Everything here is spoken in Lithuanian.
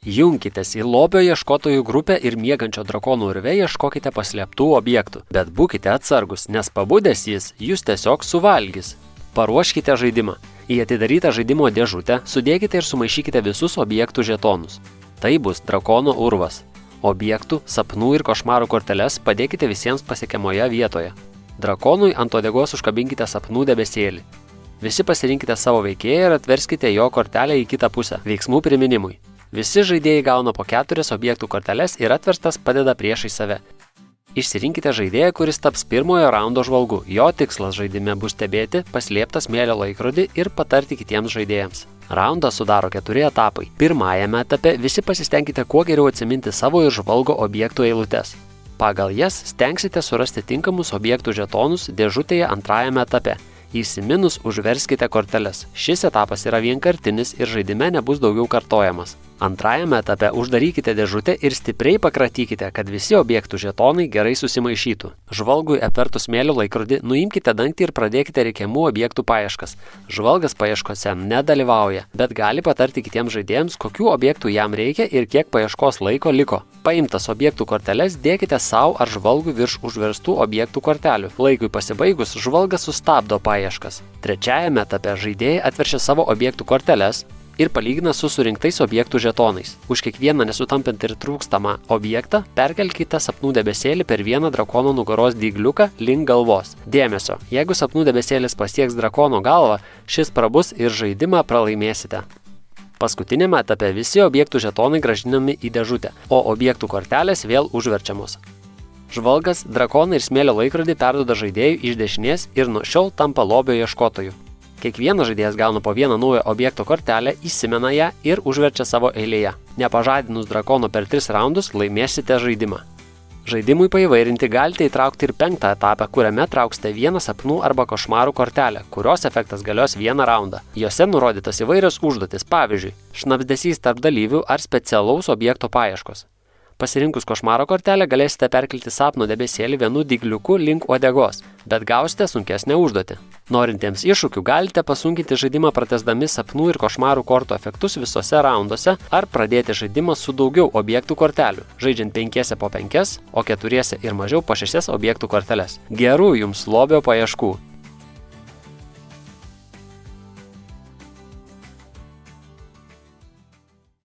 Junkitės į lobio ieškotojų grupę ir miegančio drakono urve ieškokite paslėptų objektų, bet būkite atsargus, nes pabudęs jis jūs tiesiog suvalgys. Paruoškite žaidimą. Į atidarytą žaidimo dėžutę sudėkite ir sumaišykite visus objektų žetonus. Tai bus drakono urvas. Objektų, sapnų ir košmarų korteles padėkite visiems pasiekiamoje vietoje. Drakonui ant uodegos užkabinkite sapnų debesėlį. Visi pasirinkite savo veikėją ir atverskite jo kortelę į kitą pusę. Veiksmų priminimui. Visi žaidėjai gauna po 4 objektų korteles ir atverstas padeda priešai save. Išsirinkite žaidėją, kuris taps pirmojo raundo žvalgu. Jo tikslas žaidime bus stebėti paslėptą smėlio laikrodį ir patarti kitiems žaidėjams. Raundą sudaro 4 etapai. Pirmajame etape visi pasistengkite kuo geriau atsiminti savo ir žvalgo objektų eilutes. Pagal jas stengsite surasti tinkamus objektų žetonus dėžutėje antrajame etape. Įsiminus užverskite korteles. Šis etapas yra vienkartinis ir žaidime nebus daugiau kartojamas. Antrajame etape uždarykite dėžutę ir stipriai pakratykite, kad visi objektų žetonai gerai susimaišytų. Žvalgui apvertus smėlio laikrodį, nuimkite dangtį ir pradėkite reikiamų objektų paieškas. Žvalgas paieškose nedalyvauja, bet gali patarti kitiems žaidėjams, kokių objektų jam reikia ir kiek paieškos laiko liko. Paimtas objektų korteles dėkite savo ar žvalgui virš užverstų objektų kortelių. Laikui pasibaigus, žvalgas sustabdo paieškas. Trečiajame etape žaidėjai atveršia savo objektų korteles ir palygina su surinktais objektų žetonais. Už kiekvieną nesutampant ir trūkstamą objektą perkelkite sapnų debesėlį per vieną drakono nugaros dygliuką link galvos. Dėmesio, jeigu sapnų debesėlis pasieks drakono galvą, šis prabus ir žaidimą pralaimėsite. Paskutinėme etape visi objektų žetonai gražinami į dėžutę, o objektų kortelės vėl užverčiamos. Žvalgas, drakoną ir smėlio laikrodį perduoda žaidėjui iš dešinės ir nuo šiol tampa lobio ieškotoju. Kiekvienas žaidėjas gauna po vieną naują objekto kortelę, įsimena ją ir užverčia savo eilėje. Nepažadinus drakono per 3 raundus laimėsite žaidimą. Žaidimui paįvairinti galite įtraukti ir 5 etapą, kuriame trauksite vieną sapnų arba košmarų kortelę, kurios efektas galios 1 raundą. Jose nurodytas įvairios užduotis, pavyzdžiui, šnabždesys tarp dalyvių ar specialaus objekto paieškos. Pasirinkus košmaro kortelę galėsite perkelti sapno debesėlį vienu dygliuku link uodegos, bet gausite sunkesnę užduotį. Norintiems iššūkių galite pasunkinti žaidimą pratęsdami sapnų ir košmarų kortų efektus visose raunduose ar pradėti žaidimą su daugiau objektų kortelių, žaidžiant 5 po 5, o 4 ir mažiau po 6 objektų korteles. Gerų jums lobio paieškų!